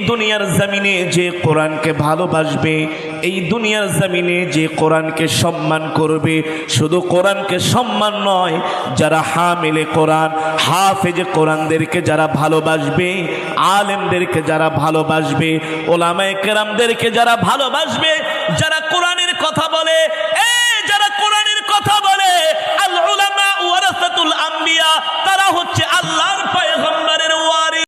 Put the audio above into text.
দুনিয়ার জমিনে যে কোরআনকে ভালোবাসবে, এই দুনিয়ার জমিনে যে কোরআনকে সম্মান করবে, শুধু কোরআনকে সম্মান নয়, যারা হামিলে কোরআন হাফেজ কোরআনদেরকে যারা ভালোবাসবে, আলেমদেরকে যারা ভালোবাসবে, ওলামায়ে কেরামদেরকে যারা ভালোবাসবে, যারা কোরআনের কথা বলে,